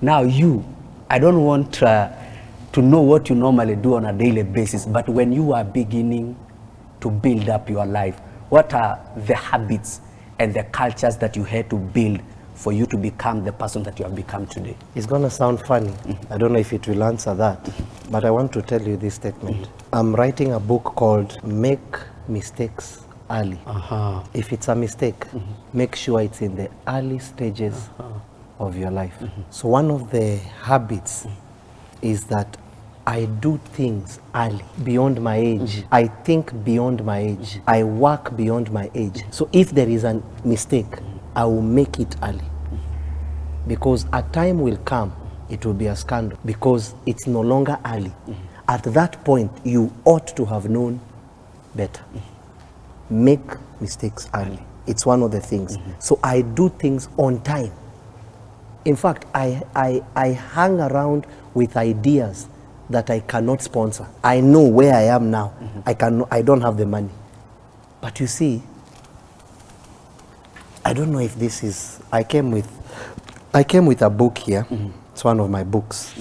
Now I don't want to know what you normally do on a daily basis, but when you are beginning to build up your life, what are the habits and the cultures that you had to build for you to become the person that you have become today? It's going to sound funny. I don't know if it will answer that, but I want to tell you this statement. I'm writing a book called Make Mistakes Early. If it's a mistake, make sure it's in the early stages of your life. So one of the habits is that I do things early, beyond my age. I think beyond my age. I work beyond my age. So if there is a mistake, I will make it early. Because a time will come, it will be a scandal, because it's no longer early. At that point, you ought to have known better. Make mistakes early. It's one of the things. So I do things on time. In fact, I hang around with ideas that I cannot sponsor. I know where I am now. I don't have the money. But you see, I don't know if this is, I came with a book here. It's one of my books.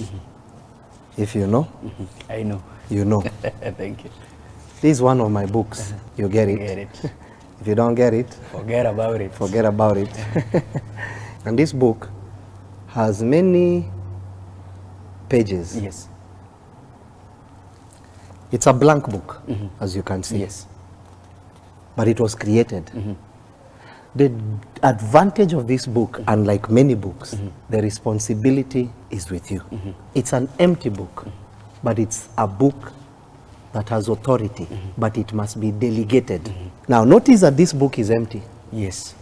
If you know. I know. You know. Thank you. This is one of my books. You get it? Get it. If you don't get it, Forget about it. forget about it. And this book has many pages. Yes. It's a blank book, as you can see. Yes. But it was created. The advantage of this book, unlike many books, the responsibility is with you. It's an empty book, but it's a book that has authority, but it must be delegated. Now, notice that this book is empty. Yes.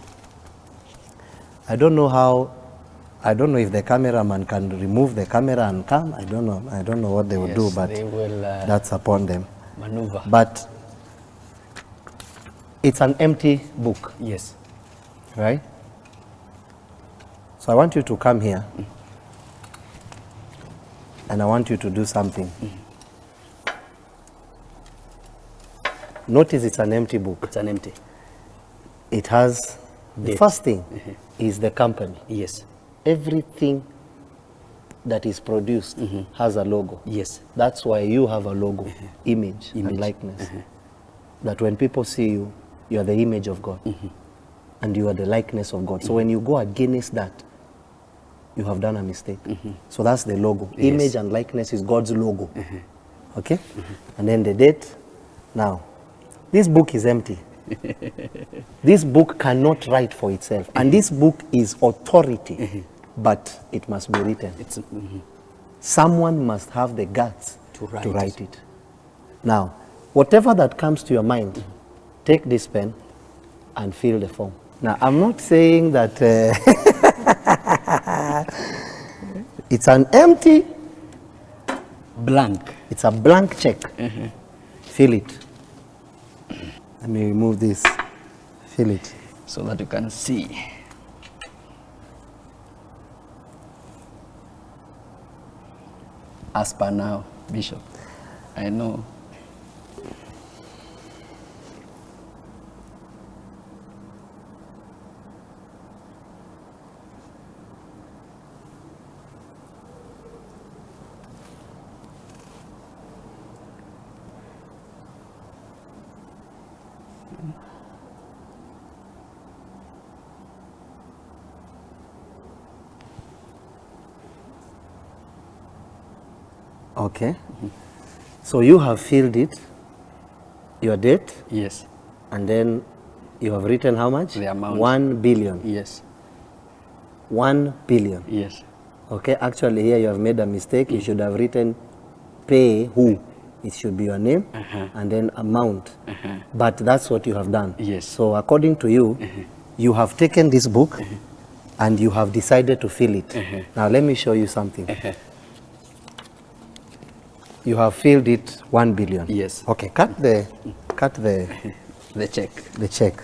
I don't know if the cameraman can remove the camera and come. I don't know what they will do, but they will that's upon them. maneuver. But it's an empty book, Yes. right? So I want you to come here and I want you to do something. Notice it's an empty book. It's an empty. It has, the Date. first thing is the company. Yes. Everything that is produced has a logo. Yes. That's why you have a logo, image and likeness. That when people see you, you are the image of God. And you are the likeness of God. So when you go against that, you have done a mistake. So that's the logo. Yes. Image and likeness is God's logo. Okay? And then the date. Now, this book is empty. This book cannot write for itself. And this book is authority. But it must be written. It's Someone must have the guts To write to write it. Now, whatever that comes to your mind, take this pen and fill the form. Now, I'm not saying that it's an empty, blank. it's a blank check. Fill it. Let me remove this. Fill it. So that you can see. As per now, Bishop, I know. Okay. So you have filled it, your date, Yes. and then you have written how much? The amount. 1 billion. Yes. 1 billion. Yes. Okay, actually here you have made a mistake. You should have written pay who. It should be your name and then amount. But that's what you have done. Yes. So according to you, you have taken this book and you have decided to fill it. Now let me show you something. You have filled it 1 billion. Yes. Okay, cut the The check. the check.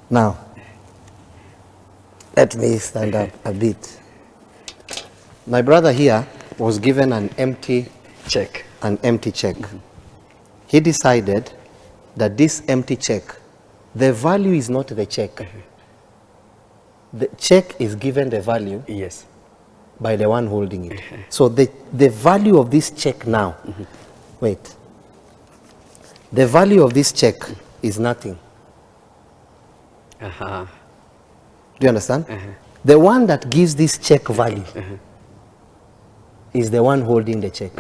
Now, let me stand up a bit. My brother here was given an empty Check. check. He decided that this empty check The value is not the check. The check is given the value Yes. by the one holding it. So the value of this check now, wait, the value of this check is nothing. Uh-huh. Do you understand? The one that gives this check value is the one holding the check.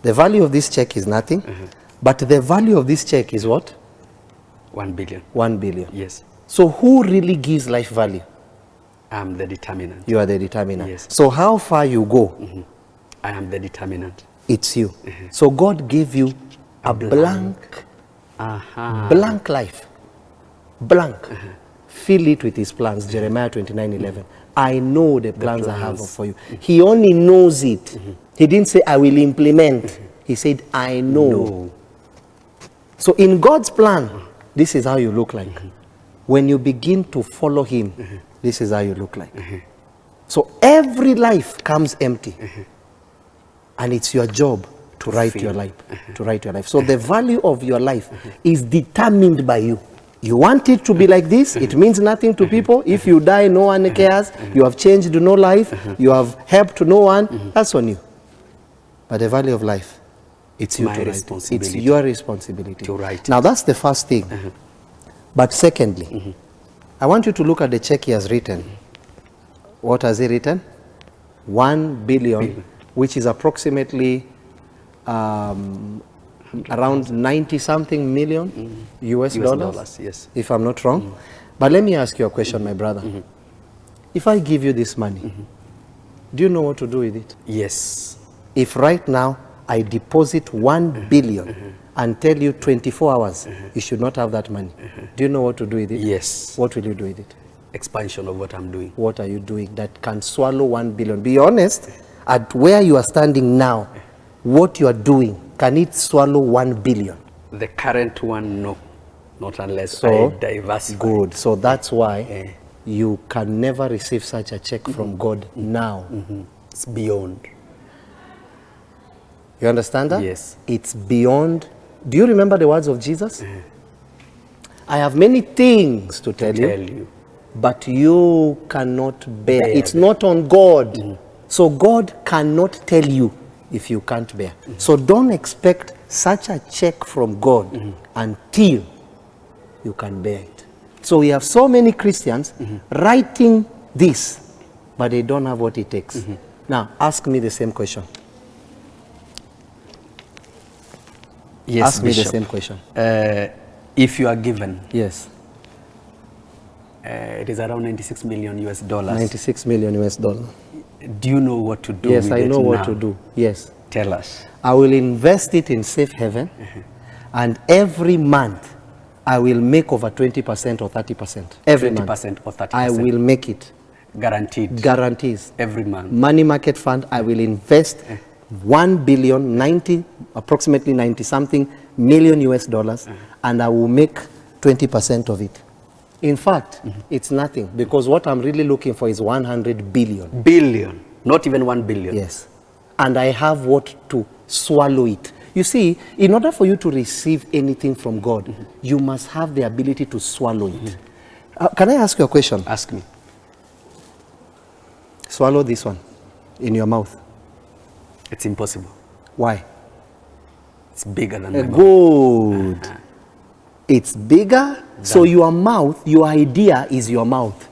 The value of this check is nothing, but the value of this check is what? 1 billion. 1 billion. Yes. So who really gives life value? I'm the determinant. You are the determinant. Yes. So how far you go, I am the determinant. it's you. So God gave you a blank Uh-huh. blank life. Blank. Fill it with his plans. Jeremiah 29:11. I know the plans I have plans. for you. He only knows it. He didn't say, I will implement. He said, I know. No. So in God's plan, this is how you look like. When you begin to follow him, this is how you look like. So every life comes empty. And it's your job to write your life. To write your life. So the value of your life is determined by you. You want it to be like this, it means nothing to people. If you die, no one cares. You have changed no life. You have helped no one. That's on you. But the value of life, it's you My to write. responsibility. It's your responsibility to write. Now that's the first thing. But secondly, I want you to look at the check he has written. What has he written? 1 billion, which is approximately around 90 something million US dollars, yes. if I'm not wrong. But let me ask you a question, my brother. If I give you this money, do you know what to do with it? Yes. If right now I deposit 1 billion and tell you 24 hours, you should not have that money, do you know what to do with it? Yes. What will you do with it? Expansion of what I'm doing. What are you doing that can swallow 1 billion? Be honest, at where you are standing now, what you are doing, can it swallow 1 billion? The current one, no. Not unless So, I diversify. Good. So that's why you can never receive such a check from God now. It's beyond. You understand that? Yes. It's beyond. Do you remember the words of Jesus? I have many things to tell you, but you cannot bear. It's not on God. So God cannot tell you if you can't bear. So don't expect such a check from God until you can bear it. So we have so many Christians writing this, but they don't have what it takes. Now, ask me the same question. Yes, Ask me the Bishop. same question. If you are given, Yes. it is around 96 million US dollars. 96 million US dollar. Do you know what to do Yes, with I it know what now? to do. Yes. Tell us. I will invest it in safe haven, and every month I will make over 20% or 30%. Every 20% or 30%. I will make it. Guaranteed. Guarantees. Every month. Money market fund, I will invest 1 billion, 90, approximately 90 something million US dollars, and I will make 20% of it. In fact, it's nothing, because what I'm really looking for is 100 billion. Billion. Not even 1 billion. Yes. And I have what to swallow it. You see, in order for you to receive anything from God, you must have the ability to swallow it. Can I ask you a question? Ask me. Swallow this one in your mouth. It's impossible. Why? It's bigger than my mouth. Good. It's bigger. So your mouth, your idea is your mouth.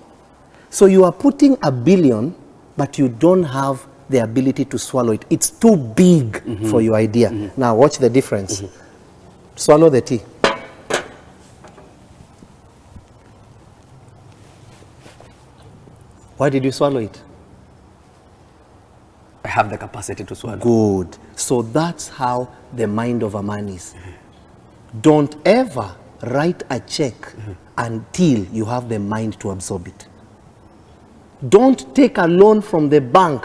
So you are putting 1 billion, but you don't have the ability to swallow it. It's too big for your idea. Now watch the difference. Swallow the tea. Why did you swallow it? I have the capacity to swallow. Good. So that's how the mind of a man is. Don't ever write a check until you have the mind to absorb it. Don't take a loan from the bank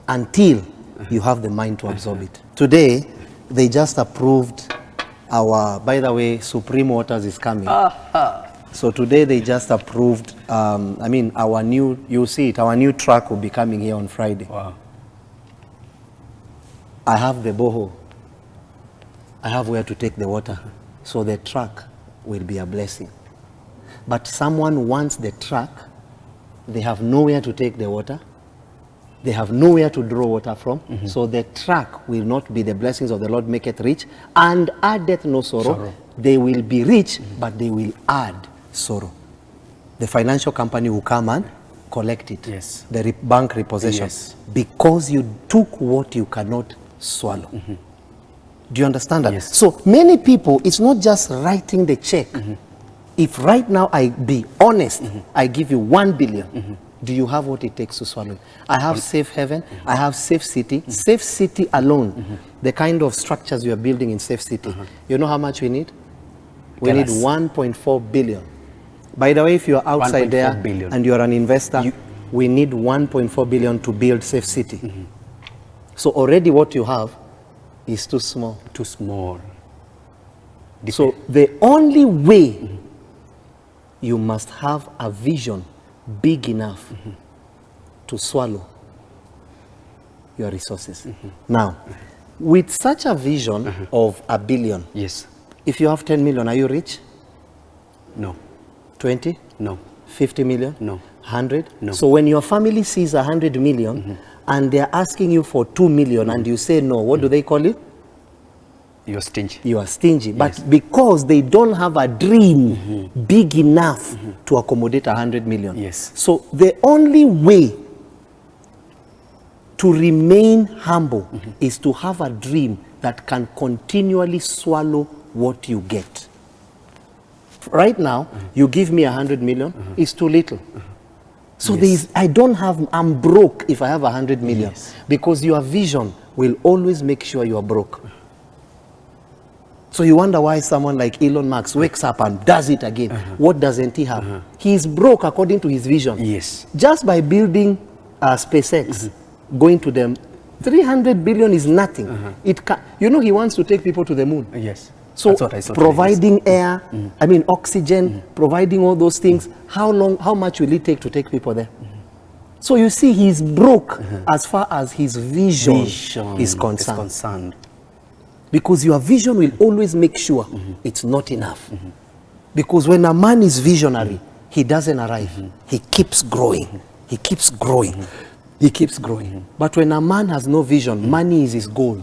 until you have the mind to absorb it. Today, they just approved our, by the way, Supreme Waters is coming. So today they just approved, our new, you'll see it, our new truck will be coming here on Friday. Wow. I have the borehole. I have where to take the water. So the truck will be a blessing. but someone wants the truck, they have nowhere to take the water, they have nowhere to draw water from, so the truck will not be the blessings of the Lord make it rich, and addeth no sorrow. They will be rich, but they will add sorrow. The financial company will come and collect it. Yes. The bank repossession. Yes. Because you took what you cannot swallow. Do you understand that? Yes. So many people, it's not just writing the check. If right now I be honest, I give you 1 billion, do you have what it takes to swallow it? I have Safe Haven, I have Safe City. Safe City alone, the kind of structures you are building in Safe City, you know how much we need? We Tell need us. 1.4 billion. By the way, if you're outside 1.4 there billion. and you're an investor, we need 1.4 billion to build Safe City. So already what you have is too small. Too small. So the only way you must have a vision big enough to swallow your resources. Now, with such a vision of a billion, Yes. if you have 10 million, are you rich? No. 20? No. 50 million? No. 100? No. So when your family sees 100 million and they're asking you for 2 million and you say no, what do they call you? You're stingy. You are stingy. But because they don't have a dream big enough to accommodate 100 million. Yes. So the only way to remain humble is to have a dream that can continually swallow what you get. Right now, you give me 100 million, it's too little. So Yes. I'm broke if I have 100 million. Yes. Because your vision will always make sure you are broke. So you wonder why someone like Elon Musk wakes up and does it again. What doesn't he have? He's broke according to his vision. Yes. Just by building SpaceX, going to them, 300 billion is nothing. It can, you know, he wants to take people to the moon. Yes. So That's what I saw today, providing air, oxygen, providing all those things, how much will it take to take people there? So you see, he's broke as far as his vision is concerned. Because your vision will always make sure it's not enough. Because when a man is visionary, he doesn't arrive. He keeps growing. He keeps growing. He keeps growing. But when a man has no vision, money is his goal.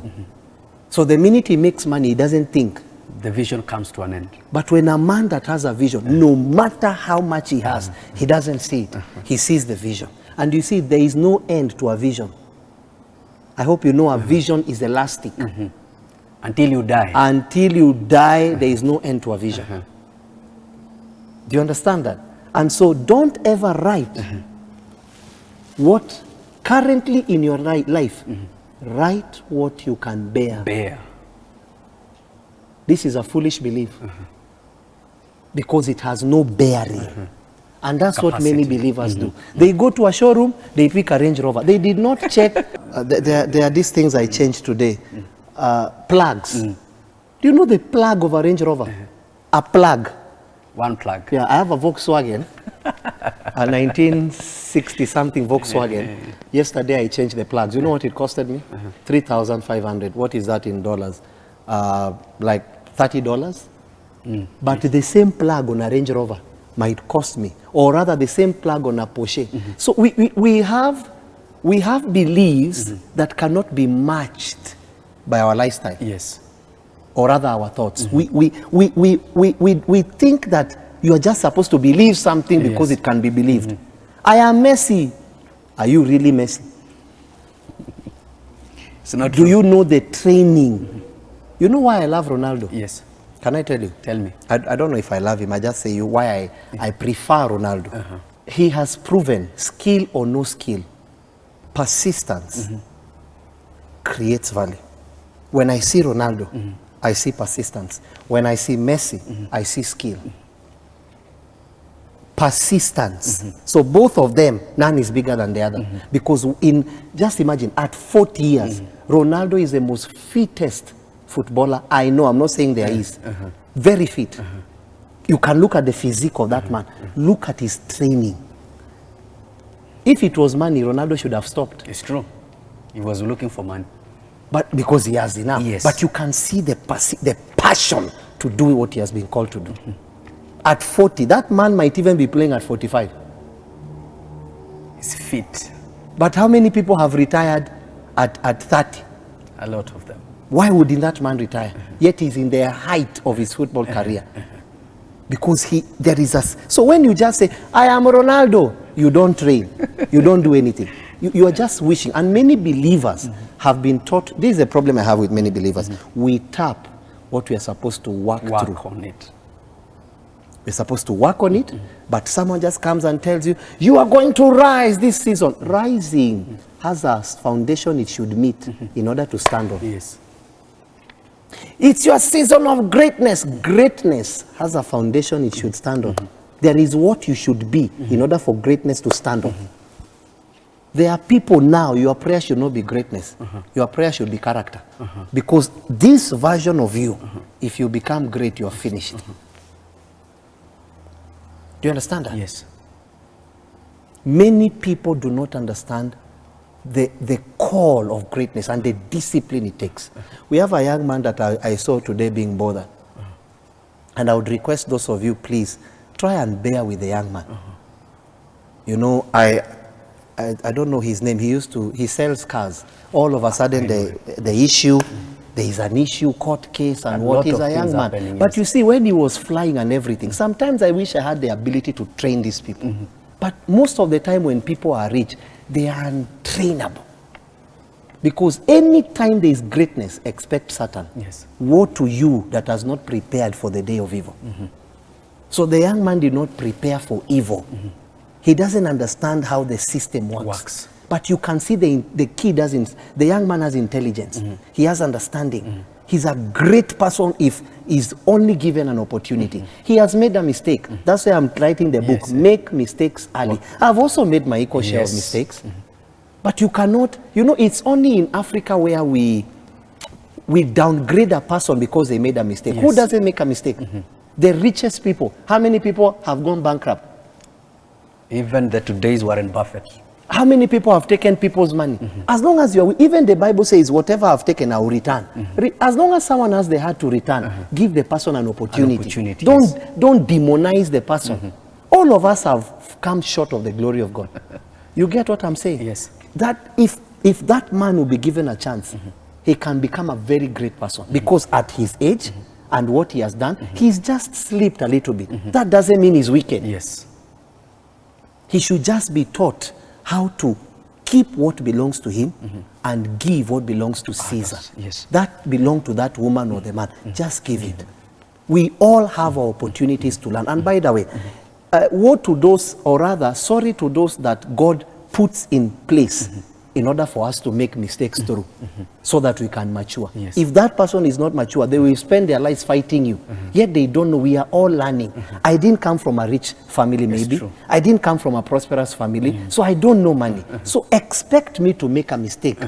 So the minute he makes money, he doesn't think. The vision comes to an end. But when a man that has a vision, no matter how much he has, he doesn't see it. He sees the vision. And you see, there is no end to a vision. I hope you know a vision is elastic. Until you die. Until you die, there is no end to a vision. Do you understand that? And so don't ever write what currently in your life, write what you can bear. Bear. This is a foolish belief because it has no bearing. And that's what many believers do. They go to a showroom, they pick a Range Rover. They did not check. There are these things I changed today. Plugs. Do you know the plug of a Range Rover? A plug. One plug. Yeah, I have a Volkswagen, a 1960-something Volkswagen. Yesterday I changed the plugs. You know what it costed me? 3,500. What is that in dollars? Like $30? But the same plug on a Range Rover might cost me, or rather the same plug on a Porsche. So we have beliefs that cannot be matched by our lifestyle. Yes. Or rather our thoughts. We think that you are just supposed to believe something because it can be believed. I am Messi. Are you really Messi? It's not Do true. you know the training? You know why I love Ronaldo? Yes. Can I tell you? Tell me. I don't know if I love him. I just say you why I prefer Ronaldo. He has proven, skill or no skill, persistence creates value. When I see Ronaldo, I see persistence. When I see Messi, I see skill. Persistence. So both of them, none is bigger than the other. Because just imagine, at 40 years, Ronaldo is the most fittest footballer I know. I'm not saying there is. Very fit. You can look at the physique of that man. Look at his training. If it was money, Ronaldo should have stopped. It's true. He was looking for money. But because he has enough. Yes. But you can see the passion to do what he has been called to do. at 40. That man might even be playing at 45. He's fit. But how many people have retired at 30? A lot of them. Why wouldn't that man retire? Yet he's in the height of his football career. Because there is a... So when you just say, I am Ronaldo, you don't train. You don't do anything. You are just wishing. And many believers have been taught... This is the problem I have with many believers. We tap what we are supposed to work through. On it. We're supposed to work on it, but someone just comes and tells you, you are going to rise this season. Rising has a foundation it should meet in order to stand on. Yes. It's your season of greatness. Greatness has a foundation it should stand on. There is what you should be in order for greatness to stand on. There are people now, your prayer should not be greatness. Your prayer should be character. Because this version of you, if you become great, you are finished. Do you understand that? Yes. Many people do not understand the call of greatness and the discipline it takes. We have a young man that I saw today being bothered. And I would request those of you, please, try and bear with the young man. You know, I don't know his name. He sells cars. All of a sudden, the issue, there is an issue, court case, and what is a young man. But you see, when he was flying and everything, sometimes I wish I had the ability to train these people. But most of the time when people are rich, they are untrainable. Because any time there is greatness, expect Satan. Yes. Woe to you that has not prepared for the day of evil. So the young man did not prepare for evil. He doesn't understand how the system works. But you can see the young man has intelligence. He has understanding. He's a great person if he's only given an opportunity. He has made a mistake. That's why I'm writing the book, Make Mistakes Early. I've also made my equal share of mistakes. But you cannot, it's only in Africa where we downgrade a person because they made a mistake. Who doesn't make a mistake? The richest people. How many people have gone bankrupt? Even today's Warren Buffett. How many people have taken people's money? As long as even the Bible says, whatever I've taken, I will return. As long as someone has the heart to return, give the person an opportunity. Don't demonize the person. All of us have come short of the glory of God. You get what I'm saying? Yes. That if that man will be given a chance, he can become a very great person. Because at his age and what he has done, he's just slipped a little bit. That doesn't mean he's wicked. Yes. He should just be taught how to keep what belongs to him and give what belongs to Caesar. Yes. That belongs to that woman or the man. Just give it. We all have our opportunities to learn. And by the way, woe to those, or rather, sorry to those that God puts in place in order for us to make mistakes through so that we can mature. Yes. If that person is not mature, they will spend their lives fighting you. Yet they don't know. We are all learning. I didn't come from a rich family, maybe. I didn't come from a prosperous family, so I don't know money. So expect me to make a mistake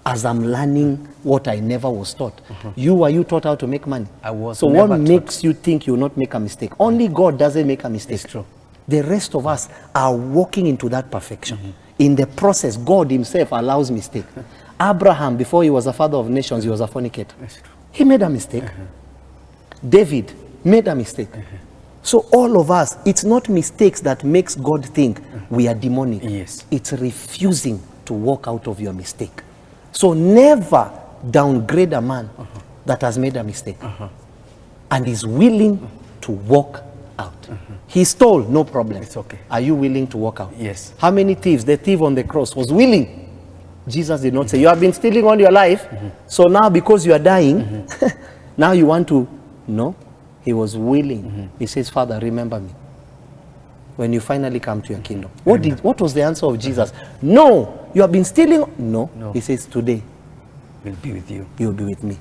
as I'm learning what I never was taught. Were you taught how to make money? I was. So what makes you think you will not make a mistake? Only God doesn't make a mistake. It's true. The rest of us are walking into that perfection. In the process, God himself allows mistake. Abraham, before he was a father of nations, he was a fornicator. He made a mistake. David made a mistake. So all of us, it's not mistakes that makes God think we are demonic. Yes. It's refusing to walk out of your mistake. So never downgrade a man that has made a mistake and is willing to walk out. He stole, no problem. It's okay. Are you willing to walk out? Yes. How many thieves? The thief on the cross was willing. Jesus did not say, you have been stealing all your life, so now because you are dying, now you want to... No. He was willing. He says, Father, remember me when you finally come to your kingdom. What was the answer of Jesus? No. You have been stealing? No. He says, today We'll be with you. You'll be with me.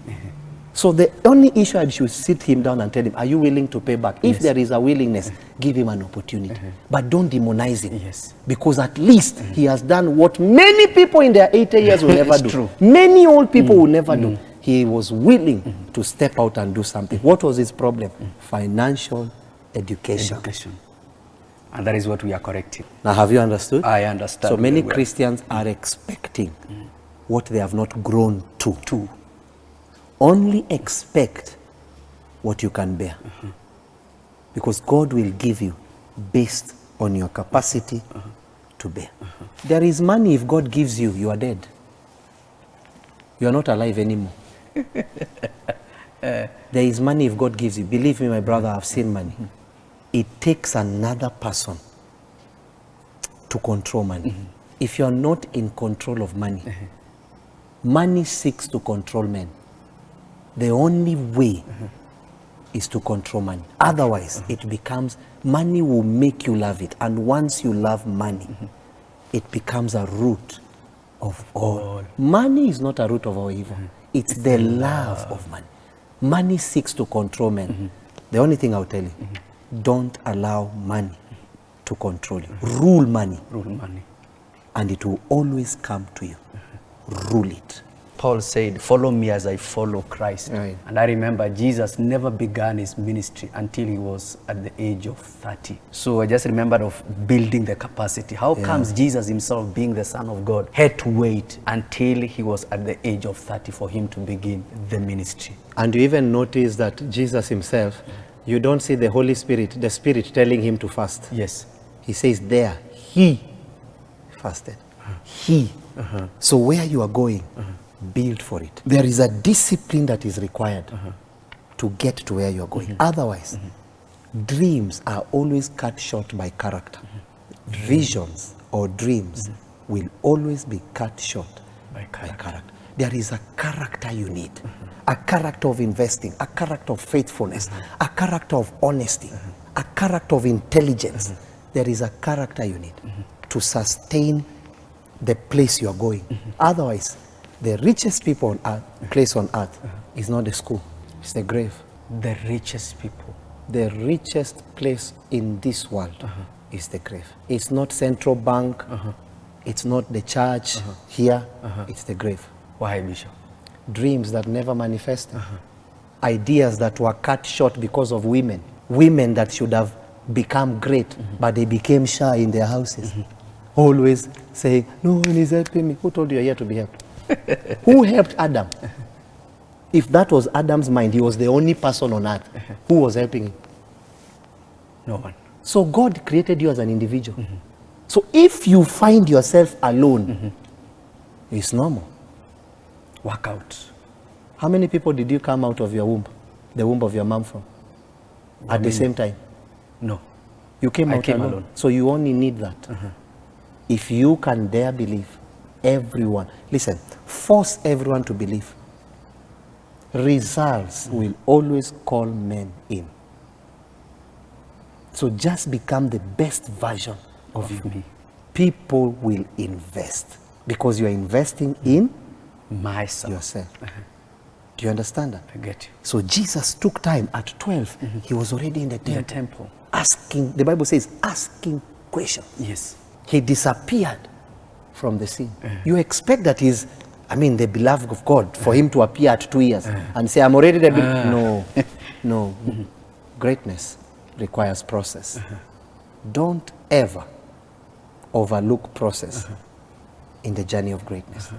So the only issue I should sit him down and tell him, are you willing to pay back? If there is a willingness, give him an opportunity. But don't demonize him. Yes. Because at least he has done what many people in their 80 years will never do. True. Many old people will never do. He was willing to step out and do something. What was his problem? Financial education. And that is what we are correcting. Now, have you understood? I understand. So many Christians are expecting what they have not grown to. Only expect what you can bear. Because God will give you based on your capacity to bear. There is money, if God gives you, you are dead. You are not alive anymore. There is money if God gives you. Believe me, my brother, I've seen money. It takes another person to control money. If you are not in control of money, money seeks to control men. The only way is to control money. Otherwise, it becomes, money will make you love it. And once you love money, it becomes a root of all. Money is not a root of all evil. It's the love of money. Money seeks to control men. The only thing I'll tell you, don't allow money to control you. Rule money. Rule money. And it will always come to you. Rule it. Paul said, follow me as I follow Christ. Right. And I remember Jesus never began his ministry until he was at the age of 30. So I just remembered of building the capacity. How comes Jesus himself, being the Son of God, had to wait until he was at the age of 30 for him to begin the ministry? And you even notice that Jesus himself, you don't see the Holy Spirit, the Spirit telling him to fast. Yes. He says there, he fasted. He. So where you are going, build for it. There is a discipline that is required to get to where you are going. Otherwise, dreams are always cut short by character. Visions or dreams will always be cut short by character. There is a character you need. A character of investing, a character of faithfulness, a character of honesty, a character of intelligence. There is a character you need to sustain the place you are going. Otherwise, the richest people on earth, place on earth is not the school, it's the grave. The richest people. The richest place in this world is the grave. It's not central bank, it's not the church here, it's the grave. Why, Bishop? Dreams that never manifested. Ideas that were cut short because of women. Women that should have become great, but they became shy in their houses. Always saying, no one is helping me. Who told you you're here to be helped? Who helped Adam? If that was Adam's mind, he was the only person on earth. Who was helping him? No one. So God created you as an individual. So if you find yourself alone, it's normal. Work out. How many people did you come out of your womb, the womb of your mom from? At the same time? No. You came I out came alone. alone. So you only need that. If you can dare believe, everyone, listen, force everyone to believe. Results will always call men in. So just become the best version of you. People will invest because you are investing in Myself. yourself. Do you understand that? I get you. So Jesus took time at 12. He was already in the temple. In the temple. Asking, the Bible says, asking questions. Yes. He disappeared from the scene. You expect that he's, the beloved of God, for him to appear at 2 years and say, I'm already the No, no. Greatness requires process. Don't ever overlook process in the journey of greatness.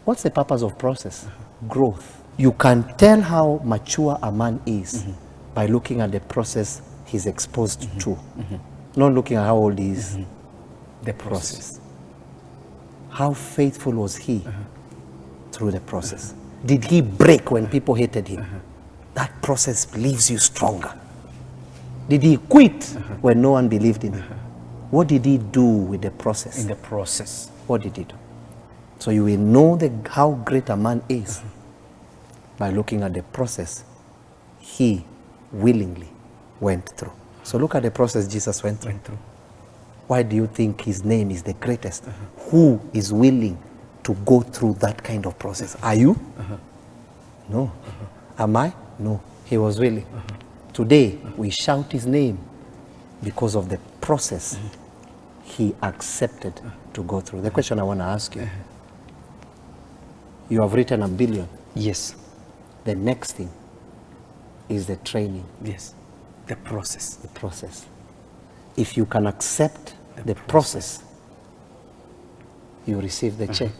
What's the purpose of process? Growth. You can tell how mature a man is by looking at the process he's exposed to. Not looking at how old he is. The process. How faithful was he through the process? Did he break when people hated him? That process leaves you stronger. Did he quit when no one believed in him? What did he do with the process? In the process. What did he do? So you will know how great a man is by looking at the process he willingly went through. So look at the process Jesus went through. Why do you think his name is the greatest? Who is willing to go through that kind of process? Are you? No. Am I? No. He was willing. Today, we shout his name because of the process he accepted to go through. The question I want to ask you, you have written 1 billion. Yes. The next thing is the training. Yes. The process. The process. If you can accept the process, you receive the check.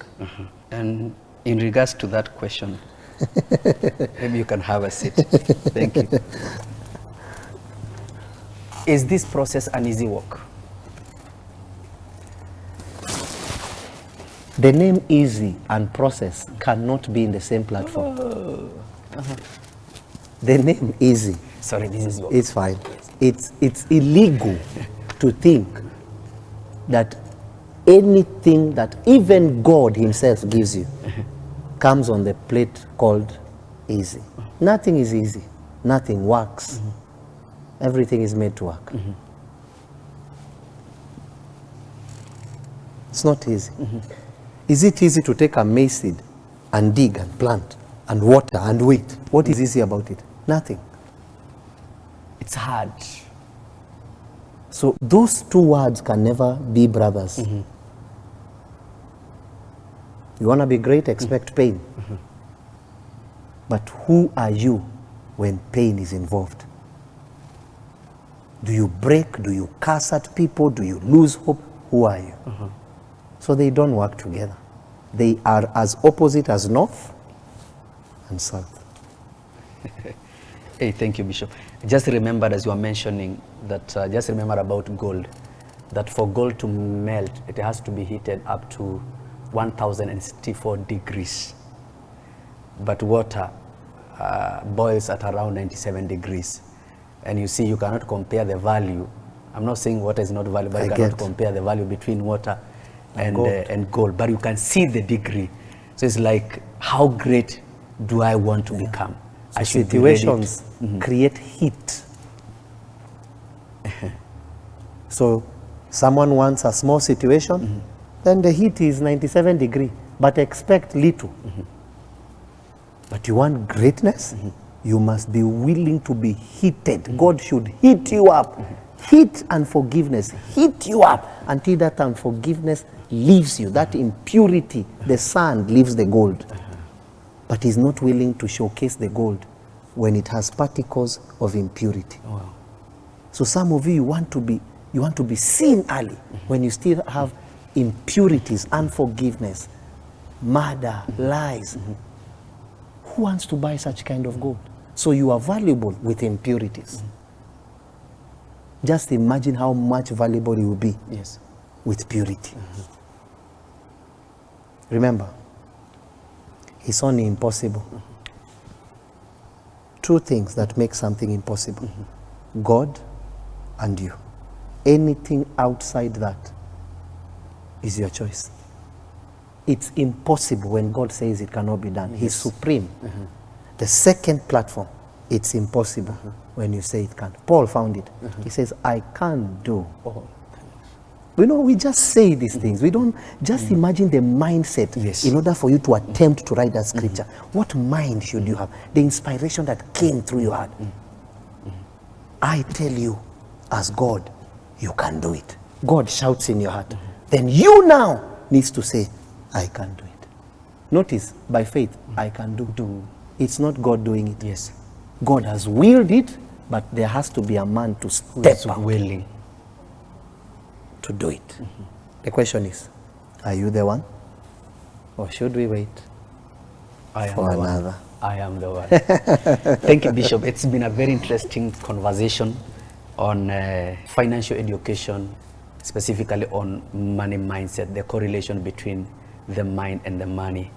And in regards to that question, maybe you can have a seat. Thank you. Is this process an easy walk? The name easy and process cannot be in the same platform. The name easy, Sorry, this is it's fine. It's illegal to think that anything that even God himself gives you comes on the plate called easy. Nothing is easy. Nothing works. Everything is made to work. It's not easy. Is it easy to take a maize seed and dig and plant and water and wait? What is easy about it? Nothing. It's hard. So those two words can never be brothers. You want to be great, expect pain. But who are you when pain is involved? Do you break? Do you curse at people? Do you lose hope? Who are you? So they don't work together. They are as opposite as north and south. Hey, thank you, Bishop. Just remember, as you were mentioning, that just remember about gold, that for gold to melt, it has to be heated up to 1064 degrees. But water boils at around 97 degrees. And you see, you cannot compare the value. I'm not saying water is not valuable, but you cannot compare the value between water and gold. But you can see the degree. So it's like, how great do I want to become? So situations create heat. So someone wants a small situation, then the heat is 97 degrees, but expect little. But you want greatness, you must be willing to be heated. God should heat you up. Heat and forgiveness heat you up until that unforgiveness leaves you. That impurity, the sand leaves the gold. But he's not willing to showcase the gold when it has particles of impurity. Oh, wow. So some of you want to be seen early when you still have impurities, unforgiveness, murder, lies. Who wants to buy such kind of gold? So you are valuable with impurities. Just imagine how much valuable you will be with purity. Remember, it's only impossible. Two things that make something impossible. God and you. Anything outside that is your choice. It's impossible when God says it cannot be done. He's supreme. The second platform, it's impossible when you say it can't. Paul found it. He says, I can't do. You know, we just say these things. We don't just imagine the mindset in order for you to attempt to write that scripture. What mind should you have? The inspiration that came through your heart. I tell you, as God, you can do it. God shouts in your heart. Then you now needs to say, I can do it. Notice, by faith, I can do. It's not God doing it. Yes. God has willed it, but there has to be a man to step out. Willing to do it. The question is, are you the one? Or should we wait for another? I am the one. Thank you, Bishop. It's been a very interesting conversation on financial education, specifically on money mindset, the correlation between the mind and the money.